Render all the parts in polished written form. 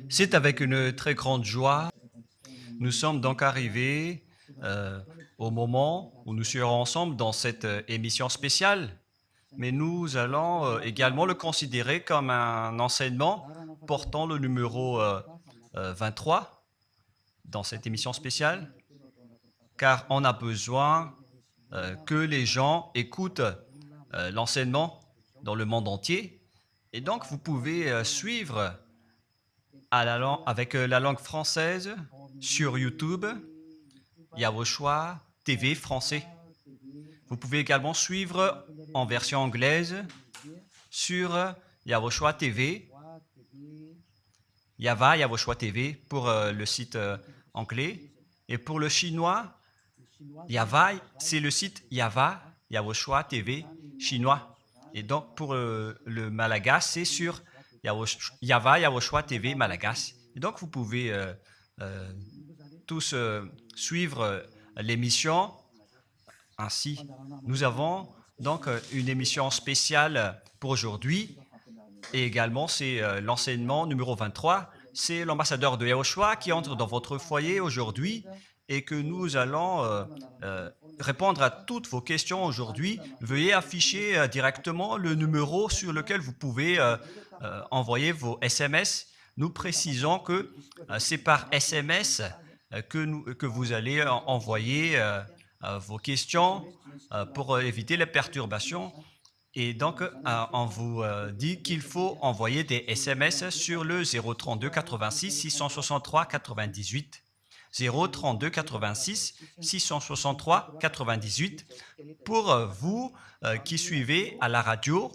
C'est avec une très grande joie. Nous sommes donc arrivés au moment où nous serons ensemble dans cette émission spéciale, mais nous allons également le considérer comme un enseignement portant le numéro 23 dans cette émission spéciale, car on a besoin que les gens écoutent l'enseignement dans le monde entier. Et donc, vous pouvez suivre avec la langue française sur YouTube, Yawoshua TV français. Vous pouvez également suivre en version anglaise sur Yawoshua TV, Yawoshua TV pour le site anglais. Et pour le chinois, c'est le site Yawoshua TV chinois. Et donc pour le malagasy, c'est sur Yawoshua TV malagasy. Et donc vous pouvez tous suivre l'émission ainsi. Nous avons donc une émission spéciale pour aujourd'hui et également c'est l'enseignement numéro 23. C'est l'ambassadeur de Yawoshua qui entre dans votre foyer aujourd'hui et que nous allons répondre à toutes vos questions aujourd'hui. Veuillez afficher directement le numéro sur lequel vous pouvez envoyer vos SMS. Nous précisons que c'est par SMS que vous allez envoyer vos questions pour éviter les perturbations. Et donc, on vous dit qu'il faut envoyer des SMS sur le 032 86 663 98. 032 86 663 98 pour vous qui suivez à la radio.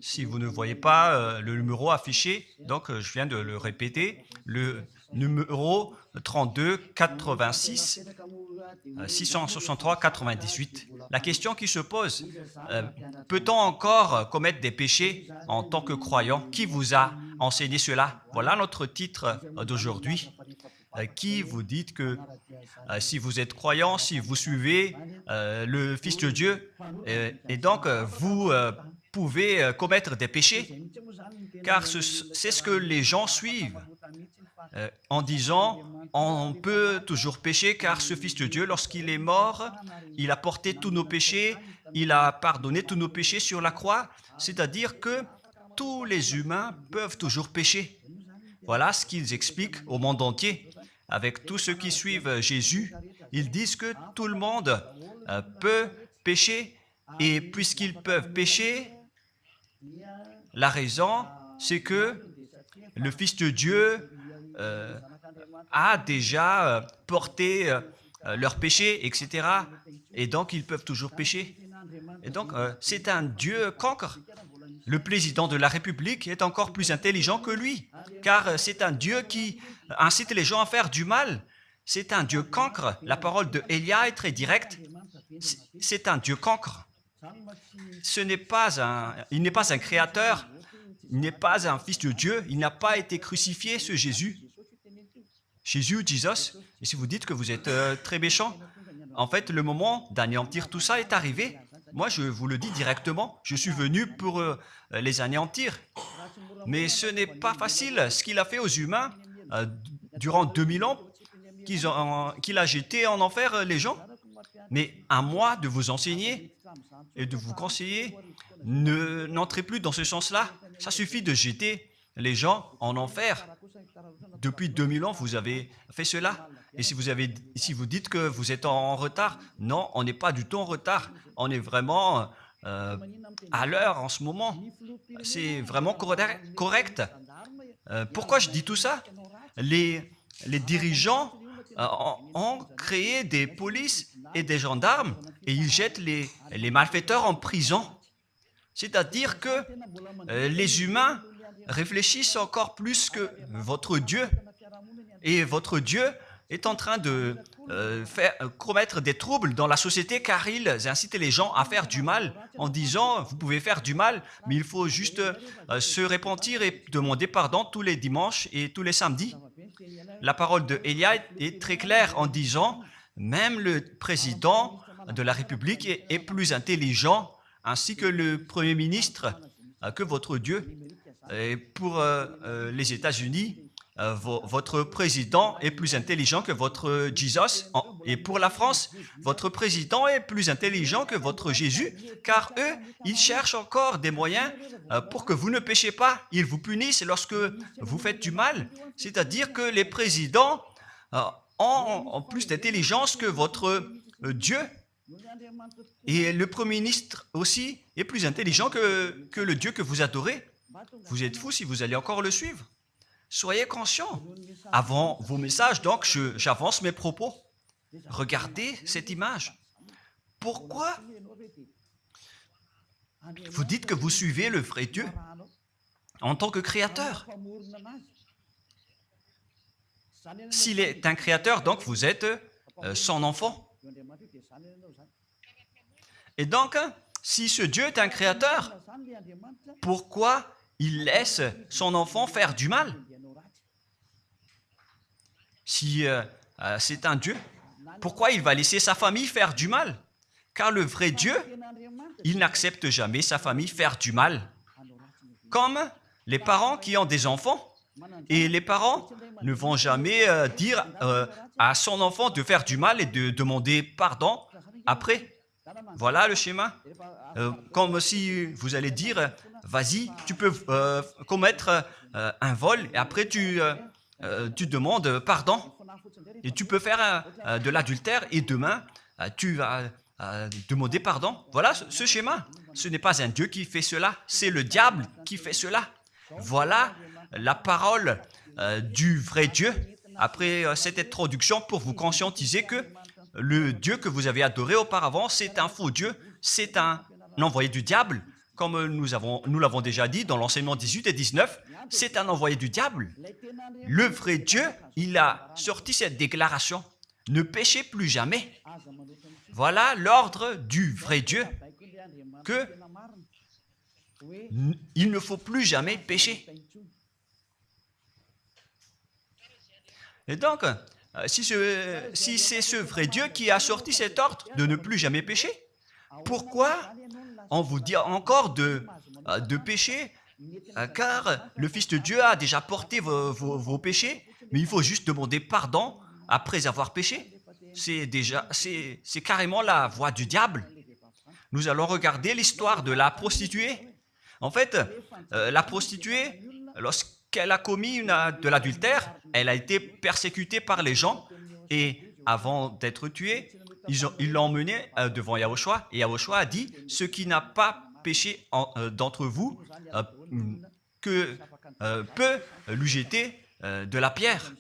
Si vous ne voyez pas le numéro affiché, donc je viens de le répéter, le numéro 32 86 663 98. La question qui se pose, peut-on encore commettre des péchés en tant que croyant? Qui vous a enseigné cela? Voilà notre titre d'aujourd'hui. Qui vous dit que si vous êtes croyant, si vous suivez le Fils de Dieu, et donc vous pouvez commettre des péchés, car c'est ce que les gens suivent en disant on peut toujours pécher car ce Fils de Dieu, lorsqu'il est mort, il a porté tous nos péchés, il a pardonné tous nos péchés sur la croix, c'est-à-dire que tous les humains peuvent toujours pécher. Voilà ce qu'ils expliquent au monde entier. Avec tous ceux qui suivent Jésus, ils disent que tout le monde peut pécher et puisqu'ils peuvent pécher, la raison, c'est que le Fils de Dieu a déjà porté leurs péchés, etc. Et donc, ils peuvent toujours pécher. Et donc, c'est un Dieu cancre. Le président de la République est encore plus intelligent que lui, car c'est un Dieu qui incite les gens à faire du mal. C'est un Dieu cancre. La parole de Élia est très directe. C'est un Dieu cancre. Il n'est pas un créateur, il n'est pas un fils de Dieu, il n'a pas été crucifié, ce Jésus. Jesus. Et si vous dites que vous êtes très méchant, en fait, le moment d'anéantir tout ça est arrivé. Moi, je vous le dis directement, je suis venu pour les anéantir. Mais ce n'est pas facile. Ce qu'il a fait aux humains durant 2000 ans, qu'il a jeté en enfer les gens. Mais à moi de vous enseigner et de vous conseiller, n'entrez plus dans ce sens-là. Ça suffit de jeter les gens en enfer. Depuis 2000 ans, vous avez fait cela. Et si vous dites que vous êtes en retard, non, on n'est pas du tout en retard. On est vraiment à l'heure en ce moment. C'est vraiment correct. Pourquoi je dis tout ça? Les dirigeants ont créé des polices et des gendarmes et ils jettent les malfaiteurs en prison. C'est-à-dire que les humains réfléchissent encore plus que votre Dieu. Et votre Dieu est en train de commettre des troubles dans la société car ils incitent les gens à faire du mal en disant « vous pouvez faire du mal, mais il faut juste se repentir et demander pardon tous les dimanches et tous les samedis ». La parole de Élia est très claire en disant « même le président de la République est plus intelligent ainsi que le Premier ministre que votre Dieu ». Et pour les États-Unis, votre président est plus intelligent que votre Jesus. Et pour la France, votre président est plus intelligent que votre Jésus, car eux, ils cherchent encore des moyens pour que vous ne péchiez pas. Ils vous punissent lorsque vous faites du mal. C'est-à-dire que les présidents ont plus d'intelligence que votre Dieu. Et le Premier ministre aussi est plus intelligent que le Dieu que vous adorez. Vous êtes fous si vous allez encore le suivre. Soyez conscients. Avant vos messages, donc, j'avance mes propos. Regardez cette image. Pourquoi vous dites que vous suivez le vrai Dieu en tant que créateur? S'il est un créateur, donc vous êtes son enfant. Et donc, si ce Dieu est un créateur, pourquoi il laisse son enfant faire du mal? Si c'est un Dieu, pourquoi il va laisser sa famille faire du mal? Car le vrai Dieu, il n'accepte jamais sa famille faire du mal. Comme les parents qui ont des enfants, et les parents ne vont jamais dire à son enfant de faire du mal et de demander pardon après. Voilà le schéma. Comme si vous allez dire, vas-y, tu peux commettre un vol et après tu demandes pardon. Et tu peux faire de l'adultère et demain, tu vas demander pardon. Voilà ce schéma. Ce n'est pas un Dieu qui fait cela, c'est le diable qui fait cela. Voilà la parole du vrai Dieu. Après cette introduction, pour vous conscientiser que le Dieu que vous avez adoré auparavant, c'est un faux Dieu, c'est un envoyé du diable. Comme nous l'avons déjà dit dans l'enseignement 18 et 19, c'est un envoyé du diable. Le vrai Dieu, il a sorti cette déclaration. Ne péchez plus jamais. Voilà l'ordre du vrai Dieu. Que il ne faut plus jamais pécher. Et donc, si c'est ce vrai Dieu qui a sorti cet ordre de ne plus jamais pécher, pourquoi on vous dit encore de pécher? Car le Fils de Dieu a déjà porté vos péchés, mais il faut juste demander pardon après avoir péché. C'est carrément la voie du diable. Nous allons regarder l'histoire de la prostituée. En fait, la prostituée, lorsqu'elle a commis de l'adultère, elle a été persécutée par les gens et avant d'être tuée, ils l'ont emmenée devant Yahushua et Yahushua a dit « Ce qui n'a pas péché d'entre vous peut lui jeter de la pierre. »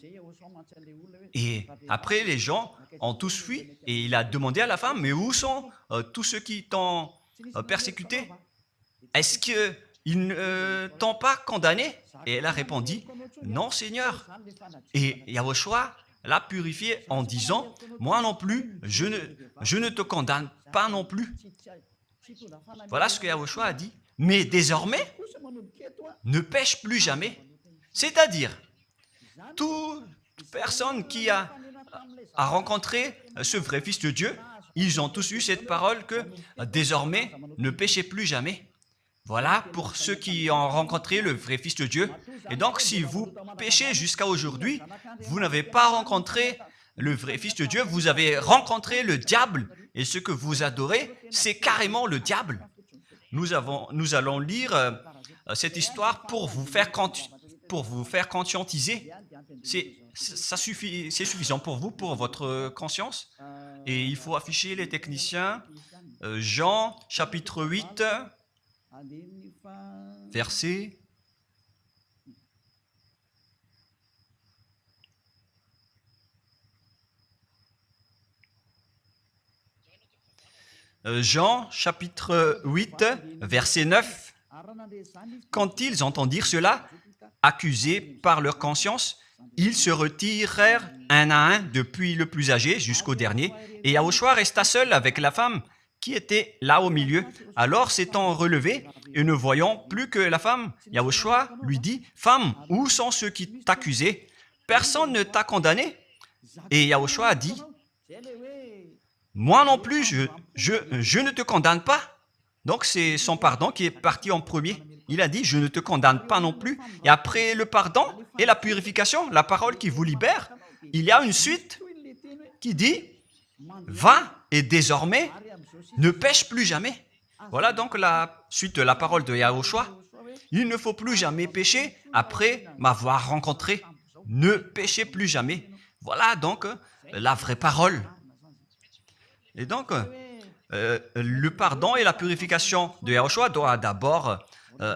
Et après, les gens ont tous fui et il a demandé à la femme « Mais où sont tous ceux qui t'ont persécuté? Est-ce qu'ils ne t'ont pas condamné ?» Et elle a répondu « Non, Seigneur. » Et Yahushua l'a purifié en disant « Moi non plus, je ne te condamne pas non plus. » Voilà ce que Yahushua a dit. Mais désormais, ne pêche plus jamais. C'est-à-dire, toute personne qui a rencontré ce vrai Fils de Dieu, ils ont tous eu cette parole que désormais, ne péchez plus jamais. Voilà pour ceux qui ont rencontré le vrai Fils de Dieu. Et donc, si vous péchez jusqu'à aujourd'hui, vous n'avez pas rencontré le vrai Fils de Dieu, vous avez rencontré le diable. Et ce que vous adorez, c'est carrément le diable. Nous allons lire cette histoire pour vous faire conscientiser. C'est suffisant pour vous, pour votre conscience. Et il faut afficher les techniciens. Jean, chapitre 8, verset... Jean, chapitre 8, verset 9. Quand ils entendirent cela, accusés par leur conscience, ils se retirèrent un à un, depuis le plus âgé jusqu'au dernier, et Yahushua resta seul avec la femme qui était là au milieu. Alors, s'étant relevé et ne voyant plus que la femme, Yahushua lui dit, « Femme, où sont ceux qui t'accusaient? Personne ne t'a condamné ?» Et Yahushua a dit, « Moi non plus, je ne te condamne pas. » Donc, c'est son pardon qui est parti en premier. il a dit, je ne te condamne pas non plus. Et après le pardon et la purification, la parole qui vous libère, il y a une suite qui dit, va et désormais, ne pêche plus jamais. Voilà donc la suite de la parole de Yahushua. Il ne faut plus jamais pécher après m'avoir rencontré. Ne péchez plus jamais. Voilà donc la vraie parole. Et donc, le pardon et la purification de Yahushua doivent d'abord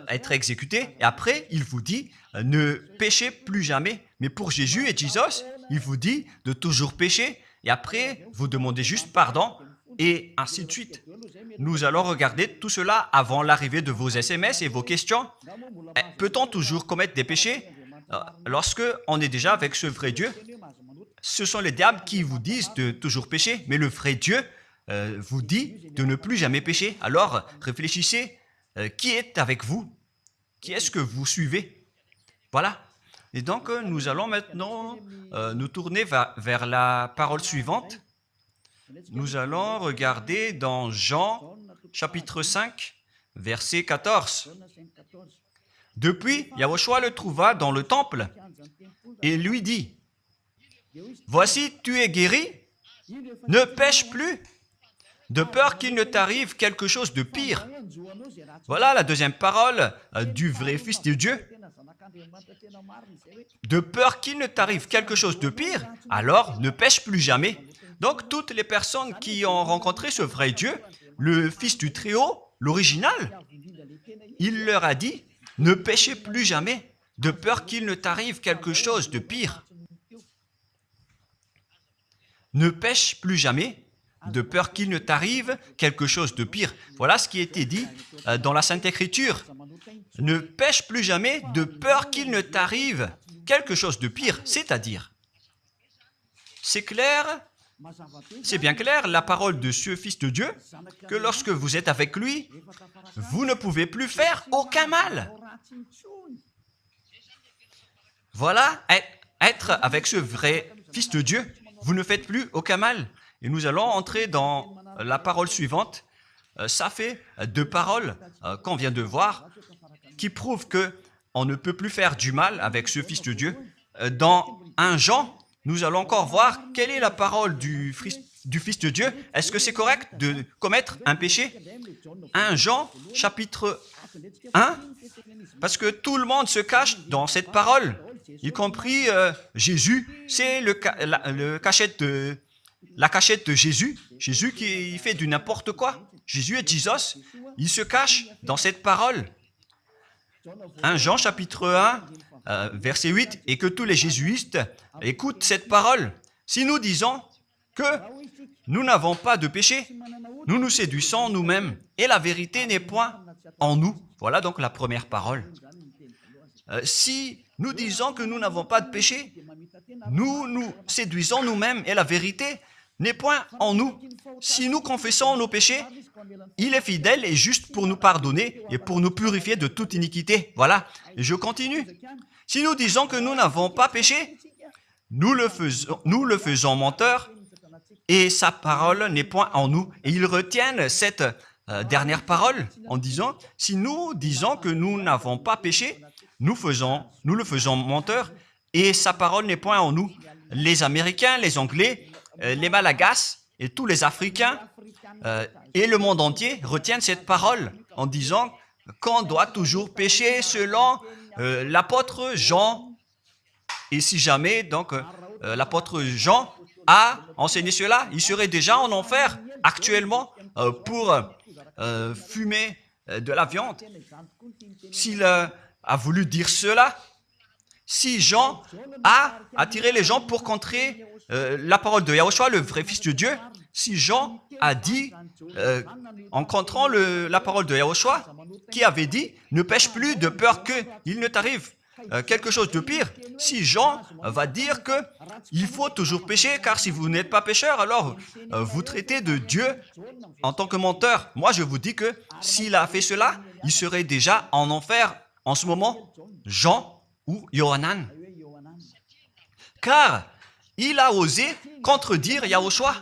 être exécutés. Et après, il vous dit, ne péchez plus jamais. Mais pour Jésus et Jesus, il vous dit de toujours pécher. Et après, vous demandez juste pardon et ainsi de suite. Nous allons regarder tout cela avant l'arrivée de vos SMS et vos questions. Peut-on toujours commettre des péchés lorsque on est déjà avec ce vrai Dieu? Ce sont les diables qui vous disent de toujours pécher, mais le vrai Dieu vous dit de ne plus jamais pécher. Alors, réfléchissez, qui est avec vous? Qui est-ce que vous suivez? Voilà. Et donc, nous allons maintenant nous tourner vers la parole suivante. Nous allons regarder dans Jean, chapitre 5, verset 14. Depuis, Yahushua le trouva dans le temple et lui dit, « Voici, tu es guéri, ne pêche plus, de peur qu'il ne t'arrive quelque chose de pire. » Voilà la deuxième parole du vrai Fils de Dieu. De peur qu'il ne t'arrive quelque chose de pire, alors ne pêche plus jamais. Donc, toutes les personnes qui ont rencontré ce vrai Dieu, le Fils du Très-Haut, l'original, il leur a dit, ne péchez plus jamais, de peur qu'il ne t'arrive quelque chose de pire. Ne pêche plus jamais, de peur qu'il ne t'arrive quelque chose de pire. Voilà ce qui a été dit dans la Sainte Écriture. Ne pêche plus jamais, de peur qu'il ne t'arrive quelque chose de pire. C'est-à-dire, c'est clair, c'est bien clair, la parole de ce Fils de Dieu, que lorsque vous êtes avec lui, vous ne pouvez plus faire aucun mal. Voilà, être avec ce vrai Fils de Dieu, vous ne faites plus aucun mal. Et nous allons entrer dans la parole suivante. Ça fait deux paroles qu'on vient de voir qui prouvent qu'on ne peut plus faire du mal avec ce Fils de Dieu. Dans 1 Jean, nous allons encore voir quelle est la parole du Fils de Dieu. Est-ce que c'est correct de commettre un péché? 1 Jean, chapitre 1, parce que tout le monde se cache dans cette parole, y compris Jésus. C'est la cachette de Jésus. Jésus qui fait du n'importe quoi. Jésus et Jesus, ils se cachent dans cette parole. 1 Jean, chapitre 1, verset 8, et que tous les jésuites écoutent cette parole. Si nous disons que nous n'avons pas de péché, nous nous séduisons nous-mêmes, et la vérité n'est point en nous. Voilà donc la première parole. Si nous disons que nous n'avons pas de péché, nous nous séduisons nous-mêmes, et la vérité n'est point en nous. Si nous confessons nos péchés, il est fidèle et juste pour nous pardonner et pour nous purifier de toute iniquité. Voilà, et je continue. Si nous disons que nous n'avons pas péché, nous le faisons menteur et sa parole n'est point en nous. Et ils retiennent cette dernière parole en disant, si nous disons que nous n'avons pas péché, nous le faisons menteur et sa parole n'est point en nous. Les Américains, les Anglais, les Malagasy et tous les Africains et le monde entier retiennent cette parole en disant qu'on doit toujours pécher selon l'apôtre Jean. Et si jamais donc l'apôtre Jean a enseigné cela, il serait déjà en enfer actuellement pour fumer de la viande. S'il a voulu dire cela, si Jean a attiré les gens pour contrer la parole de Yahushua, le vrai Fils de Dieu, si Jean a dit, en contrant la parole de Yahushua, qui avait dit, ne pêche plus de peur qu'il ne t'arrive quelque chose de pire, si Jean va dire qu'il faut toujours pécher, car si vous n'êtes pas pécheur, alors vous traitez de Dieu en tant que menteur. Moi, je vous dis que s'il a fait cela, il serait déjà en enfer en ce moment, Jean ou Yohanan. Car il a osé contredire Yahushua.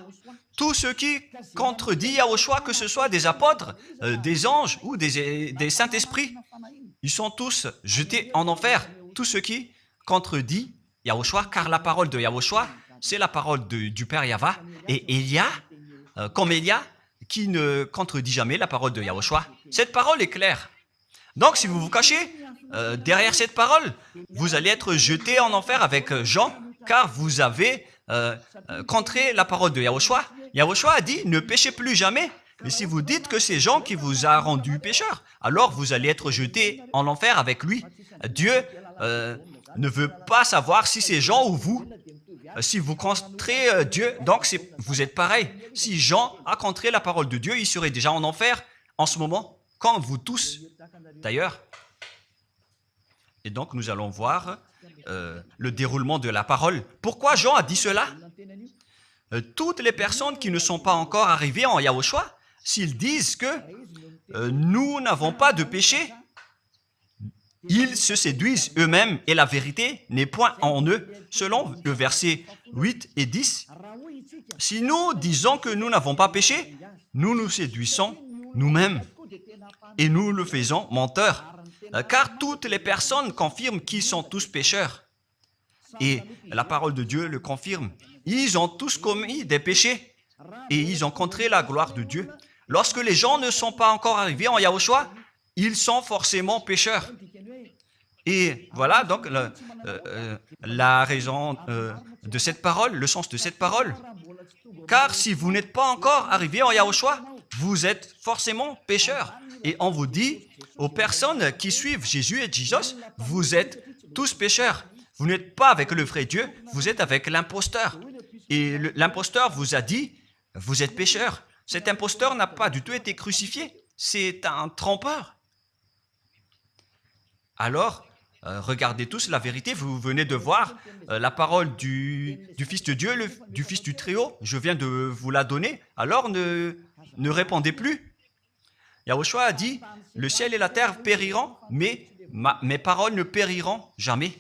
Tout ce qui contredit Yahushua, que ce soit des apôtres, des anges ou des saints-esprits, ils sont tous jetés en enfer. Tous ceux qui contredisent Yahushua, car la parole de Yahushua, c'est la parole du Père Yahva. Et Élia, comme Élia, qui ne contredit jamais la parole de Yahushua. Cette parole est claire. Donc, si vous vous cachez derrière cette parole, vous allez être jeté en enfer avec Jean, car vous avez contré la parole de Yahushua. Yahushua a dit, ne péchez plus jamais. Mais si vous dites que c'est Jean qui vous a rendu pécheur, alors vous allez être jeté en enfer avec lui. Dieu ne veut pas savoir si c'est Jean ou vous. Si vous contrez Dieu, donc vous êtes pareil. Si Jean a contré la parole de Dieu, il serait déjà en enfer en ce moment, comme vous tous d'ailleurs. Et donc nous allons voir le déroulement de la parole. Pourquoi Jean a dit cela? Toutes les personnes qui ne sont pas encore arrivées en Yahushua, s'ils disent que nous n'avons pas de péché, ils se séduisent eux-mêmes et la vérité n'est point en eux. Selon le verset 8 et 10, si nous disons que nous n'avons pas péché, nous nous séduisons nous-mêmes et nous le faisons menteur. Car toutes les personnes confirment qu'ils sont tous pécheurs. Et la parole de Dieu le confirme. Ils ont tous commis des péchés et ils ont contré la gloire de Dieu. Lorsque les gens ne sont pas encore arrivés en Yahushua, ils sont forcément pécheurs. Et voilà donc la raison de cette parole, le sens de cette parole. Car si vous n'êtes pas encore arrivé en Yahushua, vous êtes forcément pécheurs. Et on vous dit aux personnes qui suivent Jésus et Jesus, vous êtes tous pécheurs. Vous n'êtes pas avec le vrai Dieu, vous êtes avec l'imposteur. Et l'imposteur vous a dit, vous êtes pécheurs. Cet imposteur n'a pas du tout été crucifié. C'est un trompeur. Alors, regardez tous la vérité. Vous venez de voir la parole du Fils de Dieu, du Fils du Très-Haut. Je viens de vous la donner. Alors, ne répondez plus. Yahushua a dit, le ciel et la terre périront, mais mes paroles ne périront jamais.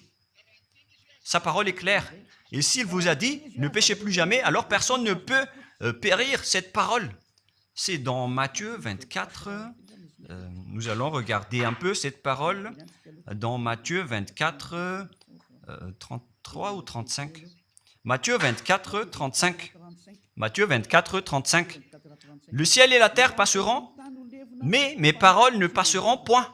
Sa parole est claire. Et s'il vous a dit, ne péchez plus jamais, alors personne ne peut périr cette parole. C'est dans Matthieu 24. Nous allons regarder un peu cette parole dans Matthieu 24, 33 ou 35. Matthieu 24, 35. Matthieu 24, 35. Le ciel et la terre passeront, mais mes paroles ne passeront point.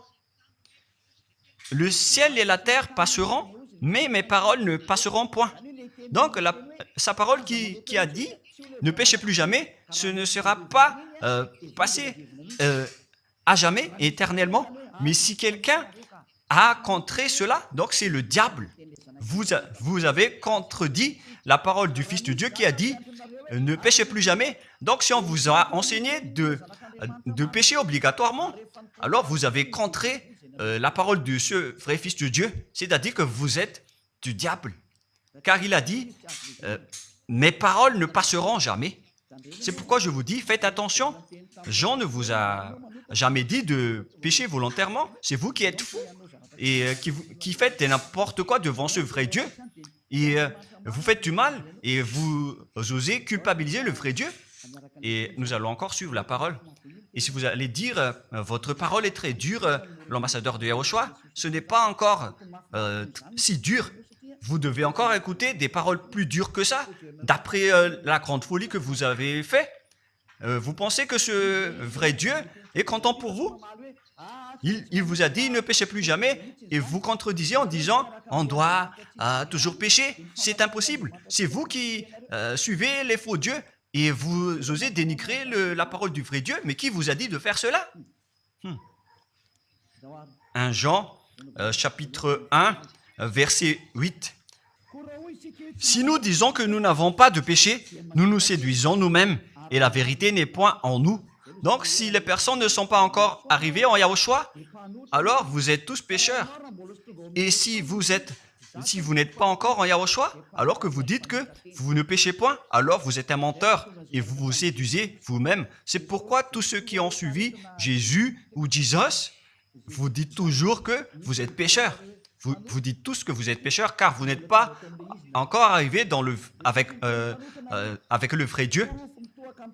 Le ciel et la terre passeront, mais mes paroles ne passeront point. Donc, sa parole qui a dit, ne péchez plus jamais, ce ne sera pas passé à jamais, éternellement. Mais si quelqu'un a contré cela, donc c'est le diable. Vous avez contredit la parole du Fils de Dieu qui a dit, ne péchez plus jamais. Donc, si on vous a enseigné de pécher obligatoirement, alors vous avez contré la parole de ce vrai Fils de Dieu, c'est-à-dire que vous êtes du diable. Car il a dit, mes paroles ne passeront jamais. C'est pourquoi je vous dis, faites attention. Jean ne vous a jamais dit de pécher volontairement. C'est vous qui êtes fous et qui faites n'importe quoi devant ce vrai Dieu. Et vous faites du mal et vous osez culpabiliser le vrai Dieu. Et nous allons encore suivre la parole. Et si vous allez dire, votre parole est très dure, l'ambassadeur de Yahushua, ce n'est pas encore si dur. Vous devez encore écouter des paroles plus dures que ça, d'après la grande folie que vous avez fait. Vous pensez que ce vrai Dieu est content pour vous? Il vous a dit, ne péchez plus jamais, et vous contredisez en disant, on doit toujours pécher. C'est impossible. C'est vous qui suivez les faux dieux, et vous osez dénigrer la parole du vrai Dieu. Mais qui vous a dit de faire cela? 1 Jean, chapitre 1, verset 8. Si nous disons que nous n'avons pas de péché, nous nous séduisons nous-mêmes, et la vérité n'est point en nous. Donc, si les personnes ne sont pas encore arrivées en Yahushua, alors vous êtes tous pécheurs. Et si vous n'êtes pas encore en Yahushua, alors que vous dites que vous ne péchez point, alors vous êtes un menteur et vous vous séduisez vous-même. C'est pourquoi tous ceux qui ont suivi Jésus ou Jesus, vous dites toujours que vous êtes pécheurs. Vous dites tous que vous êtes pécheurs car vous n'êtes pas encore arrivés avec le vrai Dieu.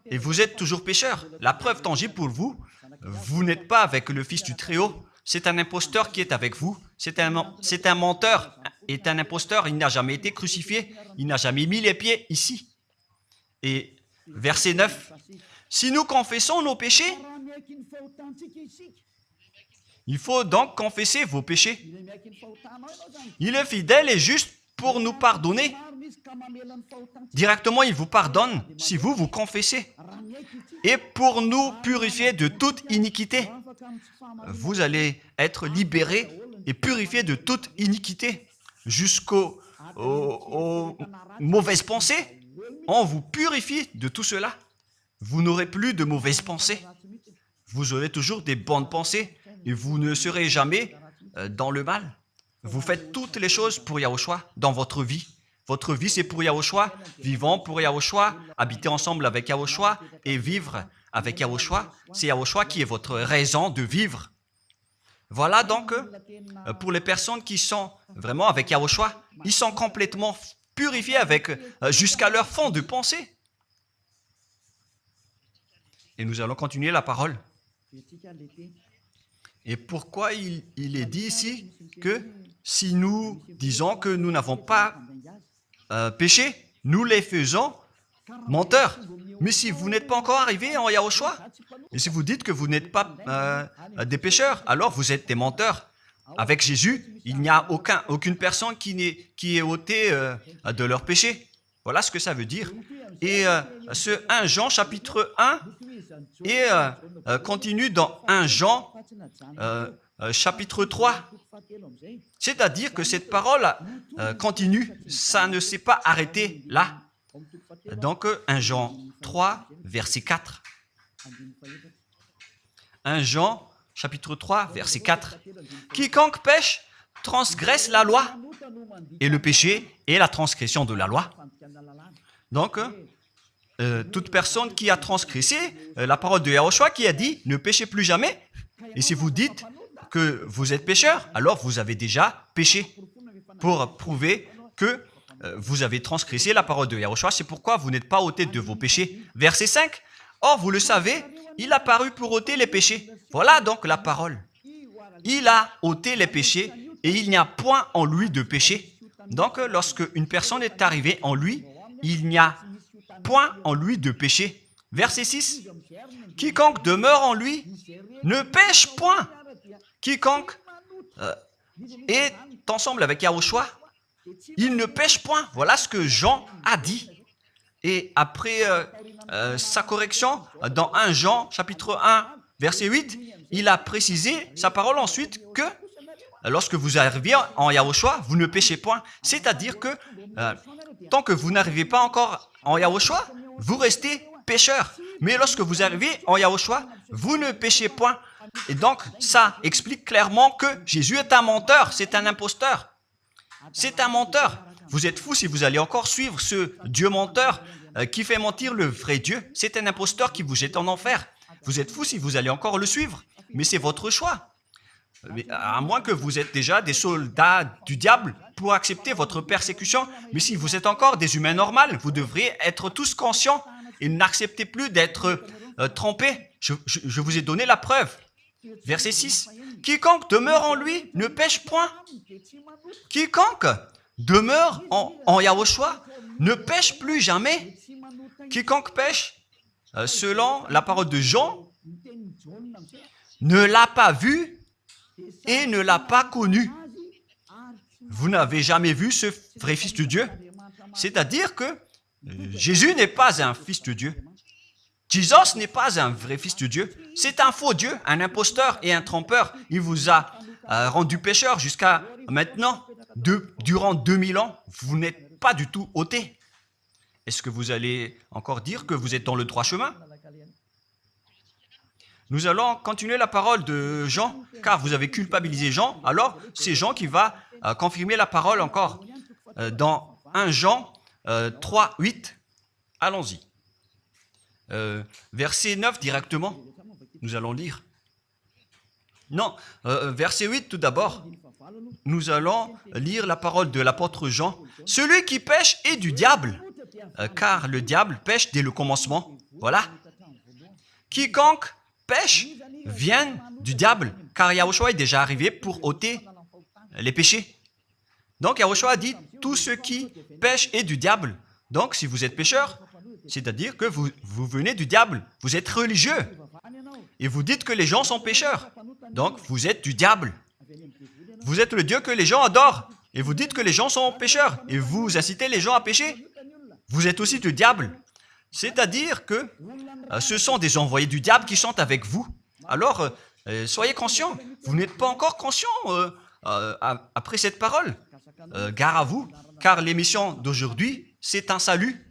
Et vous êtes toujours pécheurs. La preuve tangible pour vous, vous n'êtes pas avec le Fils du Très-Haut. c'est un imposteur qui est avec vous. C'est un menteur, est un imposteur. Il n'a jamais été crucifié. Il n'a jamais mis les pieds ici. Et verset 9. Si nous confessons nos péchés, il faut donc confesser vos péchés. Il est fidèle et juste pour nous pardonner. Directement, il vous pardonne si vous vous confessez. Et pour nous purifier de toute iniquité. Vous allez être libérés et purifiés de toute iniquité. Jusqu'aux mauvaises pensées. On vous purifie de tout cela. Vous n'aurez plus de mauvaises pensées. Vous aurez toujours des bonnes pensées et vous ne serez jamais dans le mal. Vous faites toutes les choses pour Yahushua dans votre vie. Votre vie, c'est pour Yahushua. Vivons pour Yahushua, habiter ensemble avec Yahushua et vivre avec Yahushua. C'est Yahushua qui est votre raison de vivre. Voilà donc, pour les personnes qui sont vraiment avec Yahushua, ils sont complètement purifiés jusqu'à leur fond de pensée. Et nous allons continuer la parole. Et pourquoi il est dit ici que si nous disons que nous n'avons pas péché, nous les faisons menteurs. Mais si vous n'êtes pas encore arrivé en Yahushua, et si vous dites que vous n'êtes pas des pécheurs, alors vous êtes des menteurs. Avec Jésus, il n'y a aucune personne qui est ôtée de leur péché. Voilà ce que ça veut dire. Et ce 1 Jean chapitre 1 et continue dans 1 Jean chapitre 3. C'est-à-dire que cette parole continue, ça ne s'est pas arrêté là. Donc 1 Jean 3, verset 4. 1 Jean chapitre 3, verset 4. Quiconque pêche transgresse la loi, et le péché est la transgression de la loi. Donc, toute personne qui a transgressé la parole de Yahushua qui a dit « ne péchez plus jamais ». Et si vous dites que vous êtes pécheur, alors vous avez déjà péché pour prouver que vous avez transgressé la parole de Yahushua. C'est pourquoi vous n'êtes pas ôté de vos péchés. Verset 5. Or, vous le savez, il a paru pour ôter les péchés. Voilà donc la parole. Il a ôté les péchés et il n'y a point en lui de péché. Donc, lorsque une personne est arrivée en lui, il n'y a point en lui de péché. Verset 6. Quiconque demeure en lui ne pêche point. Quiconque est ensemble avec Yahushua, il ne pêche point. Voilà ce que Jean a dit. Et après sa correction, dans 1 Jean, chapitre 1, verset 8, il a précisé sa parole ensuite que lorsque vous arrivez en Yahushua, vous ne péchez point. C'est-à-dire que tant que vous n'arrivez pas encore en Yahushua, vous restez pécheur. Mais lorsque vous arrivez en Yahushua, vous ne péchez point. Et donc, ça explique clairement que Jésus est un menteur, c'est un imposteur. C'est un menteur. Vous êtes fous si vous allez encore suivre ce Dieu menteur qui fait mentir le vrai Dieu. C'est un imposteur qui vous jette en enfer. Vous êtes fous si vous allez encore le suivre. Mais c'est votre choix. Mais à moins que vous êtes déjà des soldats du diable pour accepter votre persécution. Mais si vous êtes encore des humains normaux, vous devriez être tous conscients et n'acceptez plus d'être trompés. Je vous ai donné la preuve. Verset 6. Quiconque demeure en lui ne pêche point. Quiconque demeure en Yahushua ne pêche plus jamais. Quiconque pêche, selon la parole de Jean, ne l'a pas vu et ne l'a pas connu. Vous n'avez jamais vu ce vrai Fils de Dieu. C'est-à-dire que Jésus n'est pas un Fils de Dieu. Jésus n'est pas un vrai Fils de Dieu. C'est un faux Dieu, un imposteur et un trompeur. Il vous a rendu pécheur jusqu'à maintenant. Durant 2000 ans, vous n'êtes pas du tout ôté. Est-ce que vous allez encore dire que vous êtes dans le droit chemin? Nous allons continuer la parole de Jean, car vous avez culpabilisé Jean. Alors, c'est Jean qui va confirmer la parole encore. Dans 1 Jean 3, 8, allons-y. Verset 9 directement, nous allons lire. Non, verset 8 tout d'abord. Nous allons lire la parole de l'apôtre Jean. Celui qui pêche est du diable, car le diable pêche dès le commencement. Voilà. Quiconque pêche viennent du diable, car Yahushua est déjà arrivé pour ôter les péchés. Donc Yahushua dit, tout ce qui pêche est du diable. Donc si vous êtes pécheur, c'est-à-dire que vous venez du diable, vous êtes religieux, et vous dites que les gens sont pécheurs. Donc vous êtes du diable. Vous êtes le Dieu que les gens adorent, et vous dites que les gens sont pécheurs, et vous incitez les gens à pécher. Vous êtes aussi du diable. C'est-à-dire que ce sont des envoyés du diable qui sont avec vous. Alors, soyez conscients. Vous n'êtes pas encore conscients après cette parole. Gare à vous, car l'émission d'aujourd'hui, c'est un salut.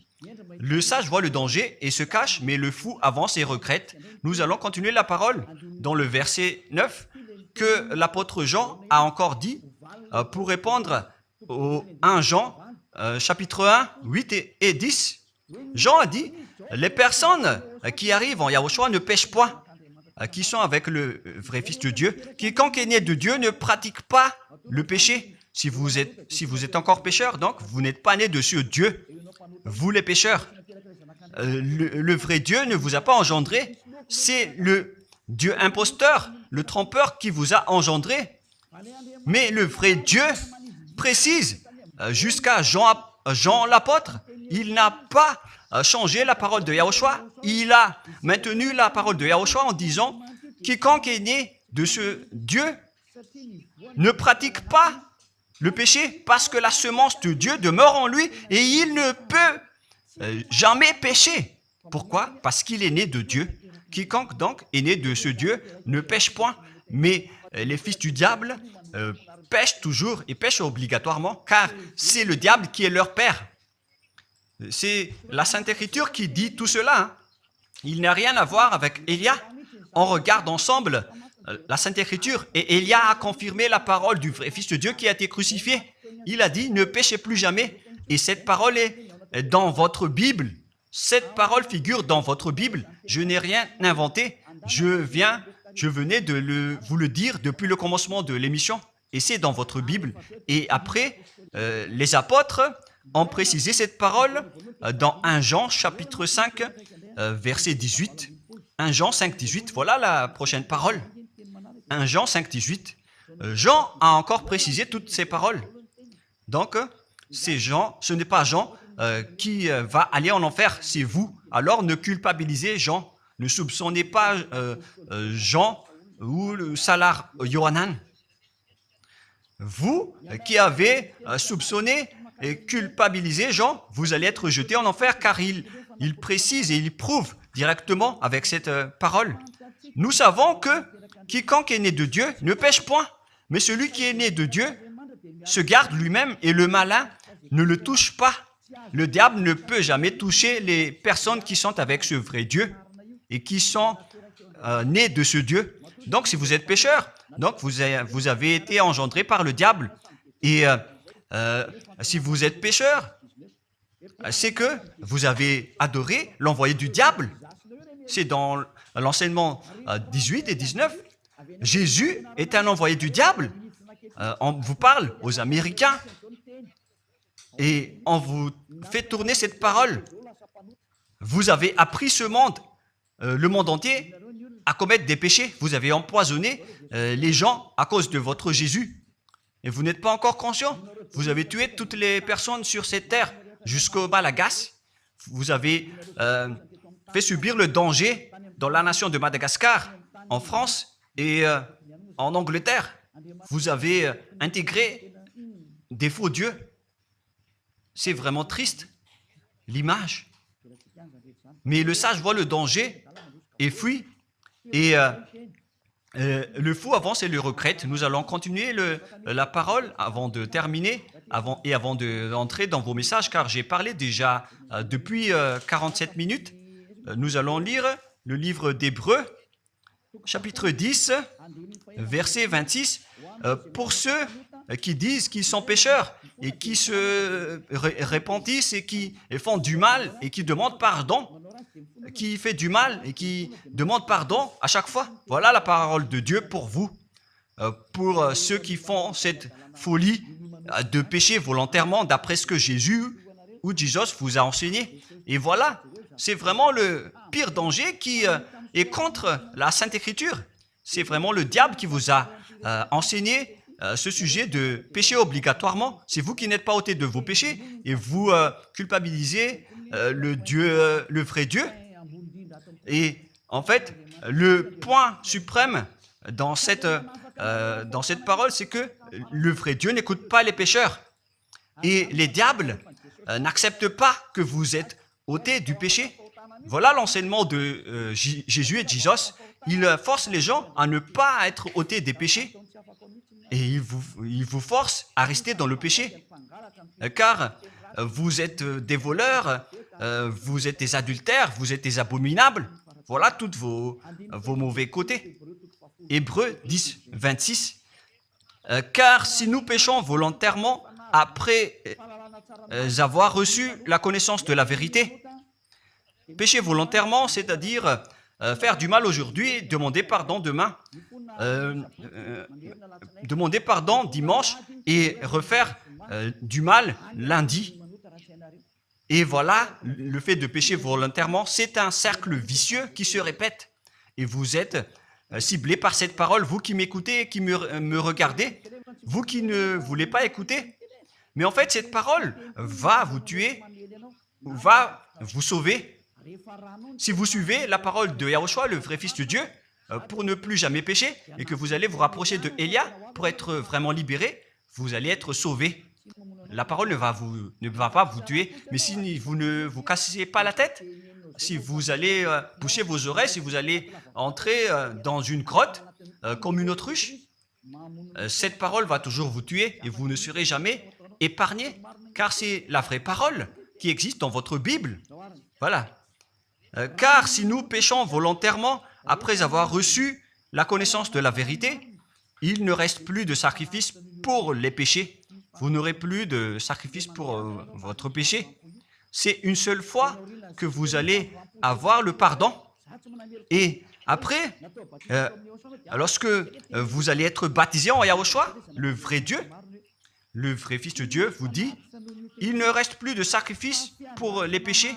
Le sage voit le danger et se cache, mais le fou avance et regrette. Nous allons continuer la parole dans le verset 9 que l'apôtre Jean a encore dit pour répondre au 1 Jean, chapitre 1, 8 et 10. Jean a dit, les personnes qui arrivent en Yahushua ne pêchent point, qui sont avec le vrai Fils de Dieu. Quiconque est né de Dieu ne pratique pas le péché. Si vous êtes encore pécheur, donc vous n'êtes pas né de ce Dieu. Vous les pécheurs. Le vrai Dieu ne vous a pas engendré. C'est le Dieu imposteur, le trompeur qui vous a engendré. Mais le vrai Dieu précise, jusqu'à Jean l'apôtre, il n'a pas changé la parole de Yahushua. Il a maintenu la parole de Yahushua en disant, quiconque est né de ce Dieu ne pratique pas le péché parce que la semence de Dieu demeure en lui et il ne peut jamais pécher. Pourquoi? Parce qu'il est né de Dieu. Quiconque donc est né de ce Dieu ne pêche point. Mais les fils du diable pêchent toujours et pêchent obligatoirement car c'est le diable qui est leur père. C'est la Sainte Écriture qui dit tout cela. Hein. Il n'a rien à voir avec Élia. On regarde ensemble la Sainte Écriture et Élia a confirmé la parole du vrai Fils de Dieu qui a été crucifié. Il a dit, ne péchez plus jamais. Et cette parole est dans votre Bible. Cette parole figure dans votre Bible. Je n'ai rien inventé. Je venais de vous le dire depuis le commencement de l'émission. Et c'est dans votre Bible. Et après, les apôtres ont précisé cette parole dans 1 Jean, chapitre 5, verset 18. 1 Jean 5, 18. Voilà la prochaine parole. 1 Jean 5, 18. Jean a encore précisé toutes ces paroles. Donc, c'est Jean, ce n'est pas Jean qui va aller en enfer, c'est vous. Alors, ne culpabilisez Jean. Ne soupçonnez pas Jean ou le Salar Yohanan. Vous qui avez soupçonné et culpabilisé Jean, vous allez être jeté en enfer car il précise et il prouve directement avec cette parole. Nous savons que quiconque est né de Dieu ne pêche point, mais celui qui est né de Dieu se garde lui-même et le malin ne le touche pas. Le diable ne peut jamais toucher les personnes qui sont avec ce vrai Dieu et qui sont nées de ce Dieu. Donc, si vous êtes pécheur, donc vous avez été engendré par le diable. Et si vous êtes pécheur, c'est que vous avez adoré l'envoyé du diable. C'est dans l'enseignement 18 et 19. Jésus est un envoyé du diable. On vous parle aux Américains et on vous fait tourner cette parole. Vous avez appris ce monde, le monde entier, à commettre des péchés. Vous avez empoisonné les gens à cause de votre Jésus. Et vous n'êtes pas encore conscient. Vous avez tué toutes les personnes sur cette terre jusqu'au Malagasy. Vous avez fait subir le danger dans la nation de Madagascar, en France et en Angleterre. Vous avez intégré des faux dieux. C'est vraiment triste, l'image. Mais le sage voit le danger et fuit. Et le fou avance et le regrette. Nous allons continuer la parole avant de terminer, avant d'entrer dans vos messages, car j'ai parlé déjà depuis 47 minutes. Nous allons lire le livre d'Hébreux, chapitre 10, verset 26. Pour ceux qui disent qu'ils sont pécheurs et qui se repentissent et qui font du mal et qui demandent pardon, qui fait du mal et qui demande pardon à chaque fois. Voilà la parole de Dieu pour vous, pour ceux qui font cette folie de pécher volontairement d'après ce que Jésus vous a enseigné. Et voilà, c'est vraiment le pire danger qui Et contre la Sainte Écriture, c'est vraiment le diable qui vous a enseigné ce sujet de péché obligatoirement. C'est vous qui n'êtes pas ôté de vos péchés et vous culpabilisez le vrai Dieu. Et en fait, le point suprême dans cette parole, c'est que le vrai Dieu n'écoute pas les pécheurs. Et les diables n'acceptent pas que vous êtes ôtés du péché. Voilà l'enseignement de Jésus et Jesus. Il force les gens à ne pas être ôtés des péchés. Et il vous force à rester dans le péché. Car vous êtes des voleurs, vous êtes des adultères, vous êtes des abominables. Voilà tous vos mauvais côtés. Hébreux 10, 26. Car si nous péchons volontairement après avoir reçu la connaissance de la vérité, pécher volontairement, c'est-à-dire faire du mal aujourd'hui, demander pardon demain, demander pardon dimanche et refaire du mal lundi. Et voilà, le fait de pécher volontairement, c'est un cercle vicieux qui se répète. Et vous êtes ciblé par cette parole, vous qui m'écoutez, qui me regardez, vous qui ne voulez pas écouter. Mais en fait, cette parole va vous tuer, va vous sauver. Si vous suivez la parole de Yahushua, le vrai Fils de Dieu, pour ne plus jamais pécher, et que vous allez vous rapprocher de Élia pour être vraiment libéré, vous allez être sauvé. La parole ne va pas vous tuer, mais si vous ne vous cassez pas la tête, si vous allez boucher vos oreilles, si vous allez entrer dans une grotte comme une autruche, cette parole va toujours vous tuer et vous ne serez jamais épargné, car c'est la vraie parole qui existe dans votre Bible. Voilà. Car si nous péchons volontairement après avoir reçu la connaissance de la vérité, il ne reste plus de sacrifice pour les péchés. Vous n'aurez plus de sacrifice pour votre péché. C'est une seule fois que vous allez avoir le pardon. Et après, lorsque vous allez être baptisé en Yahushua, le vrai Dieu, le vrai Fils de Dieu vous dit, il ne reste plus de sacrifice pour les péchés.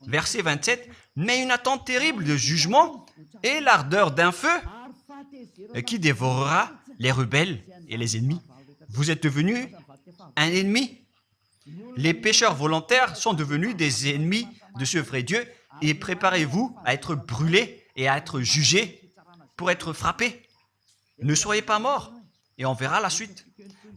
Verset 27, mais une attente terrible de jugement et l'ardeur d'un feu qui dévorera les rebelles et les ennemis. Vous êtes devenu un ennemi. Les pécheurs volontaires sont devenus des ennemis de ce vrai Dieu et préparez-vous à être brûlés et à être jugés pour être frappés. Ne soyez pas morts et on verra la suite.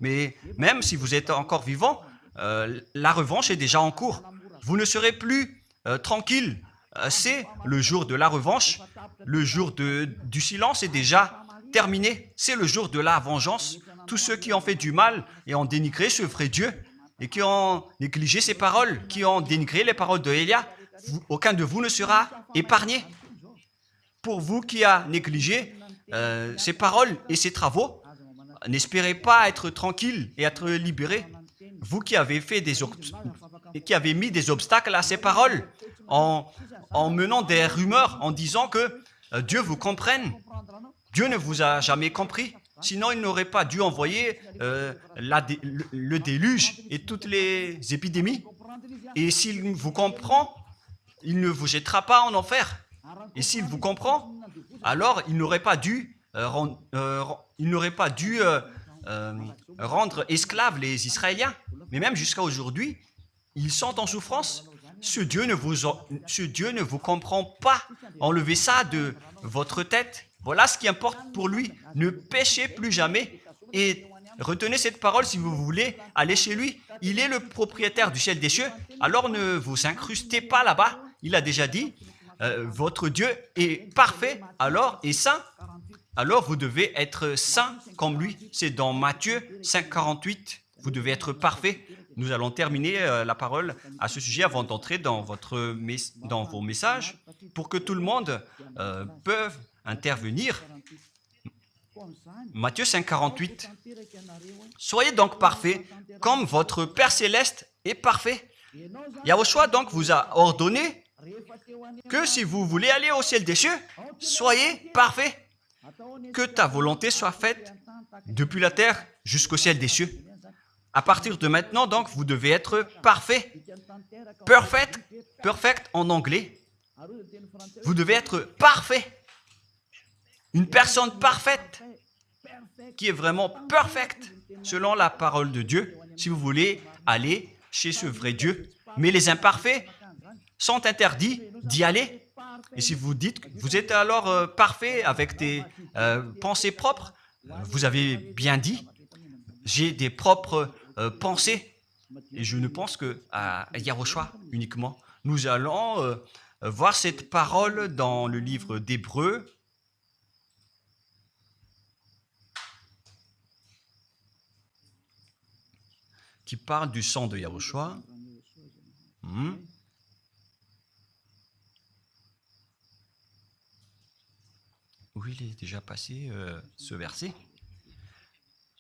Mais même si vous êtes encore vivant, la revanche est déjà en cours. Vous ne serez plus tranquille. C'est le jour de la revanche. Le jour du silence est déjà terminé. C'est le jour de la vengeance. Tous ceux qui ont fait du mal et ont dénigré ce vrai Dieu et qui ont négligé ses paroles, qui ont dénigré les paroles de Élia, aucun de vous ne sera épargné. Pour vous qui avez négligé ses paroles et ses travaux, n'espérez pas être tranquille et être libéré. Vous qui avez mis des obstacles à ces paroles en menant des rumeurs, en disant que Dieu vous comprenne. Dieu ne vous a jamais compris. Sinon, il n'aurait pas dû envoyer le déluge et toutes les épidémies. Et s'il vous comprend, il ne vous jettera pas en enfer. Et s'il vous comprend, alors il n'aurait pas dû rendre esclaves les Israéliens. Mais même jusqu'à aujourd'hui, ils sont en souffrance. Ce Dieu ne vous comprend pas. Enlevez ça de votre tête. Voilà ce qui importe pour lui. Ne péchez plus jamais et retenez cette parole si vous voulez aller chez lui. Il est le propriétaire du ciel des cieux. Alors ne vous incrustez pas là-bas. Il a déjà dit, votre Dieu est parfait alors et saint. Alors vous devez être saint comme lui. C'est dans Matthieu 5, 48. Vous devez être parfait. Nous allons terminer la parole à ce sujet avant d'entrer dans vos messages pour que tout le monde peut intervenir. Matthieu 5, 48. Soyez donc parfaits comme votre Père Céleste est parfait. Yahushua donc vous a ordonné que si vous voulez aller au ciel des cieux, soyez parfaits. Que ta volonté soit faite depuis la terre jusqu'au ciel des cieux. À partir de maintenant, donc, vous devez être parfait. Perfect en anglais. Vous devez être parfait. Une personne parfaite, qui est vraiment perfecte, selon la parole de Dieu, si vous voulez aller chez ce vrai Dieu. Mais les imparfaits sont interdits d'y aller. Et si vous dites que vous êtes alors parfait avec des pensées propres, vous avez bien dit, j'ai des propres pensées. Et je ne pense qu'à Yahushua uniquement. Nous allons voir cette parole dans le livre d'Hébreux. Qui parle du sang de Yahushua. Où il est déjà passé ce verset.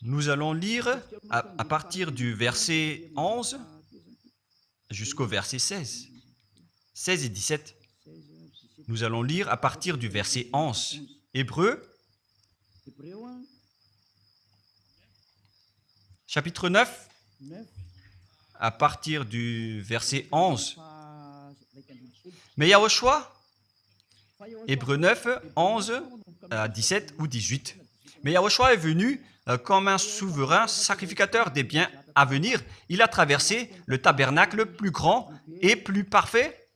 Nous allons lire à partir du verset 11 jusqu'au verset 16. 16 et 17. Nous allons lire à partir du verset 11. Hébreux, chapitre 9, à partir du verset 11. Mais Yahushua, Hébreux 9, 11 à 17 ou 18. Mais Yahushua est venu comme un souverain sacrificateur des biens à venir. Il a traversé le tabernacle plus grand et plus parfait,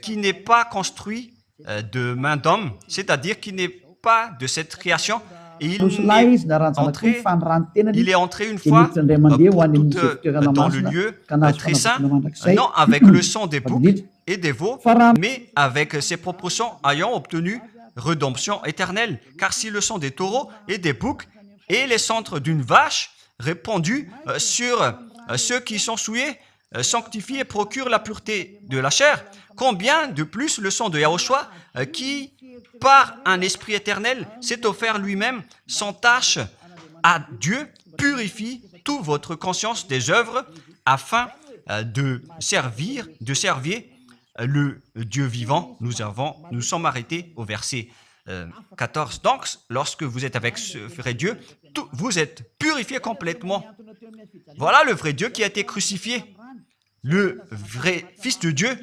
qui n'est pas construit de main d'homme, c'est-à-dire qui n'est pas de cette création. Et il est entré une fois pour toutes dans le lieu très saint, non avec le sang des boucs et des veaux, mais avec ses propres sangs ayant obtenu rédemption éternelle. Car si le sang des taureaux et des boucs et les cendres d'une vache répandus sur ceux qui sont souillés sanctifient et procurent la pureté de la chair, combien de plus le sang de Yahushua qui, par un esprit éternel, s'est offert lui-même sans tâche à Dieu, purifie toute votre conscience des œuvres afin de servir le Dieu vivant. Nous sommes arrêtés au verset 14. Donc, lorsque vous êtes avec ce vrai Dieu, vous êtes purifiés complètement. Voilà le vrai Dieu qui a été crucifié, le vrai Fils de Dieu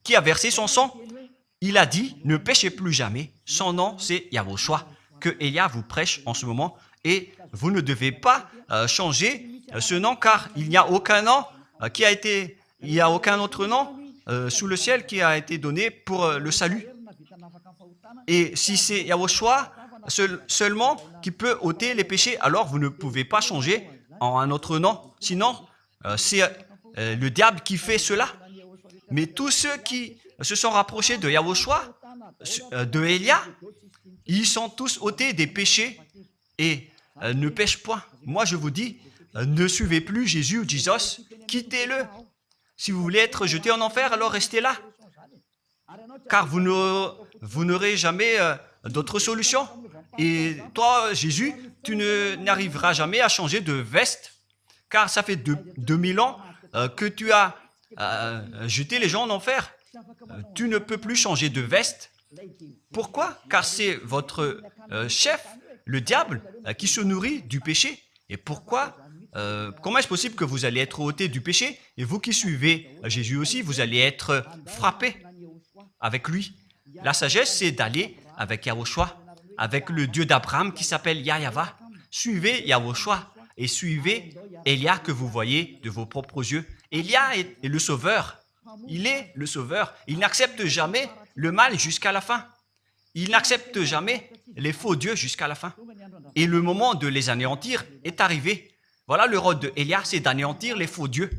qui a versé son sang. Il a dit, ne péchez plus jamais. Son nom, c'est Yahushua, que Elia vous prêche en ce moment. Et vous ne devez pas changer ce nom, car il n'y a aucun nom il n'y a aucun autre nom sous le ciel qui a été donné pour le salut. Et si c'est Yahushua seulement qui peut ôter les péchés, alors vous ne pouvez pas changer en un autre nom. Sinon, c'est le diable qui fait cela. Mais tous ceux qui se sont rapprochés de Yahushua, de Elia, ils sont tous ôtés des péchés et ne pêchent point. Moi, je vous dis, ne suivez plus Jésus ou Jesus, quittez-le. Si vous voulez être jeté en enfer, alors restez là. Car vous n'aurez jamais d'autre solution. Et toi, Jésus, tu n'arriveras jamais à changer de veste, car ça fait 2000 ans que tu as jeté les gens en enfer. Tu ne peux plus changer de veste. Pourquoi? Car c'est votre chef, le diable, qui se nourrit du péché. Et pourquoi? Comment est-ce possible que vous allez être ôté du péché et vous qui suivez Jésus aussi, vous allez être frappé avec lui? La sagesse, c'est d'aller avec Yahushua, avec le Dieu d'Abraham qui s'appelle Yahva. Suivez Yahushua et suivez Elia que vous voyez de vos propres yeux. Elia est le sauveur. Il est le sauveur. Il n'accepte jamais le mal jusqu'à la fin. Il n'accepte jamais les faux dieux jusqu'à la fin. Et le moment de les anéantir est arrivé. Voilà le rôle de Elia, c'est d'anéantir les faux dieux.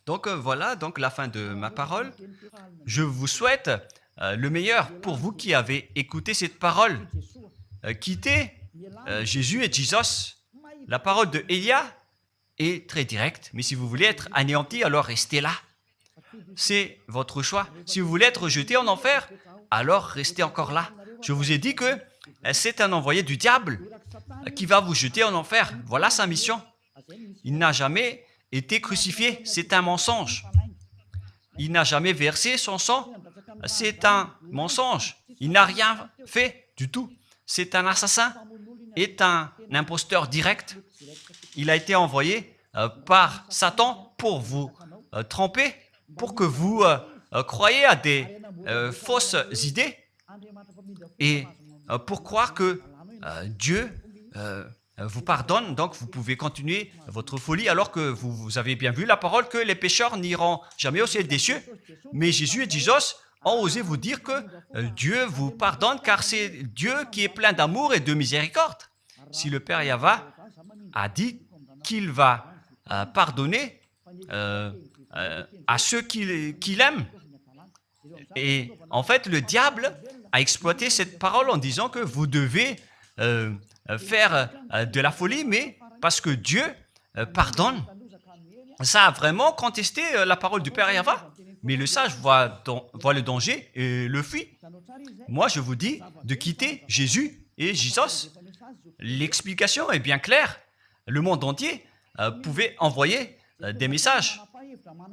Donc voilà donc la fin de ma parole. Je vous souhaite le meilleur pour vous qui avez écouté cette parole. Quittez Jésus et Jesus. La parole de Elia est très directe, mais si vous voulez être anéanti, alors restez là. C'est votre choix. Si vous voulez être jeté en enfer, alors restez encore là. Je vous ai dit que c'est un envoyé du diable qui va vous jeter en enfer. Voilà sa mission. Il n'a jamais été crucifié. C'est un mensonge. Il n'a jamais versé son sang. C'est un mensonge. Il n'a rien fait du tout. C'est un assassin, est un imposteur direct. Il a été envoyé par Satan pour vous tromper pour que vous croyez à des fausses idées et pour croire que Dieu vous pardonne, donc vous pouvez continuer votre folie alors que vous avez bien vu la parole que les pécheurs n'iront jamais au ciel des cieux. Mais Jésus et Jesus ont osé vous dire que Dieu vous pardonne car c'est Dieu qui est plein d'amour et de miséricorde. Si le Père Yahva a dit qu'il va pardonner à ceux qu'il aime. Et en fait, le diable a exploité cette parole en disant que vous devez faire de la folie, mais parce que Dieu pardonne. Ça a vraiment contesté la parole du Père Yahva. Mais le sage voit le danger et le fuit. Moi, je vous dis de quitter Jésus et Jesus. L'explication est bien claire. Le monde entier pouvait envoyer des messages.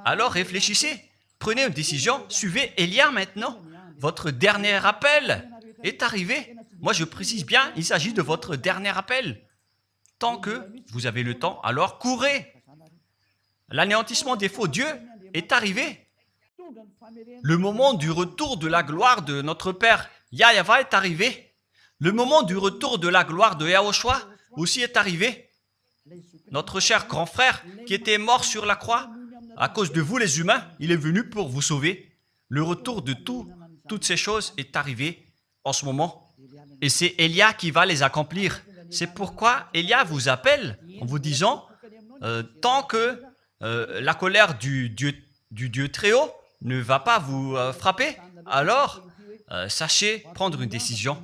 Alors réfléchissez, prenez une décision, suivez Élia maintenant. Votre dernier appel est arrivé. Moi, je précise bien, il s'agit de votre dernier appel. Tant que vous avez le temps, alors courez. L'anéantissement des faux dieux est arrivé. Le moment du retour de la gloire de notre Père Yahva est arrivé. Le moment du retour de la gloire de Yahushua aussi est arrivé. Notre cher grand frère qui était mort sur la croix, à cause de vous les humains, il est venu pour vous sauver. Le retour de toutes ces choses est arrivé en ce moment. Et c'est Élia qui va les accomplir. C'est pourquoi Élia vous appelle en vous disant, tant que la colère du Dieu très haut ne va pas vous frapper, alors sachez prendre une décision.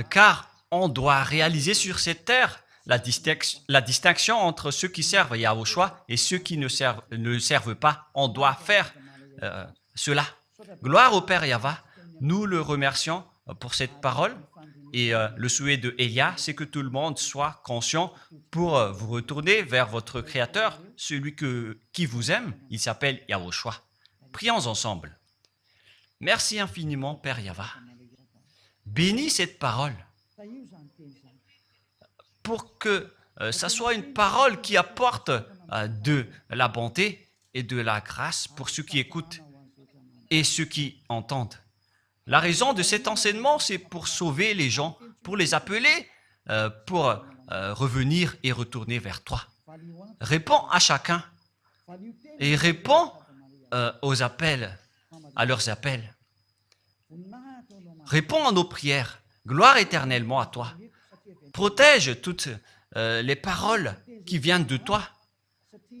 Car on doit réaliser sur cette terre la distinction entre ceux qui servent Yahushua et ceux qui ne servent pas. On doit faire cela. Gloire au Père Yahva. Nous le remercions pour cette parole. Et le souhait de Élia, c'est que tout le monde soit conscient pour vous retourner vers votre Créateur, celui qui vous aime. Il s'appelle Yahushua. Prions ensemble. Merci infiniment, Père Yahva. Bénis cette parole pour que ça soit une parole qui apporte de la bonté et de la grâce pour ceux qui écoutent et ceux qui entendent. La raison de cet enseignement, c'est pour sauver les gens, pour les appeler, pour revenir et retourner vers toi. Réponds à chacun et réponds aux appels, à leurs appels. Réponds à nos prières. Gloire éternellement à toi. Protège toutes les paroles qui viennent de toi.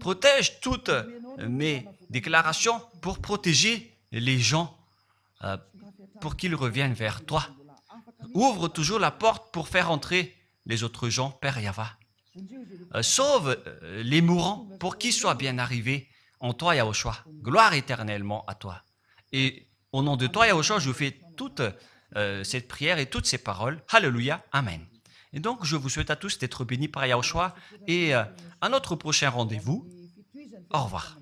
Protège toutes mes déclarations pour protéger les gens, pour qu'ils reviennent vers toi. Ouvre toujours la porte pour faire entrer les autres gens, Père Yahva. Sauve les mourants pour qu'ils soient bien arrivés en toi, Yahushua. Gloire éternellement à toi. Et au nom de toi, Yahushua, je fais toute cette prière et toutes ces paroles. Alléluia. Amen. Et donc, je vous souhaite à tous d'être bénis par Yahushua et à notre prochain rendez-vous. Au revoir.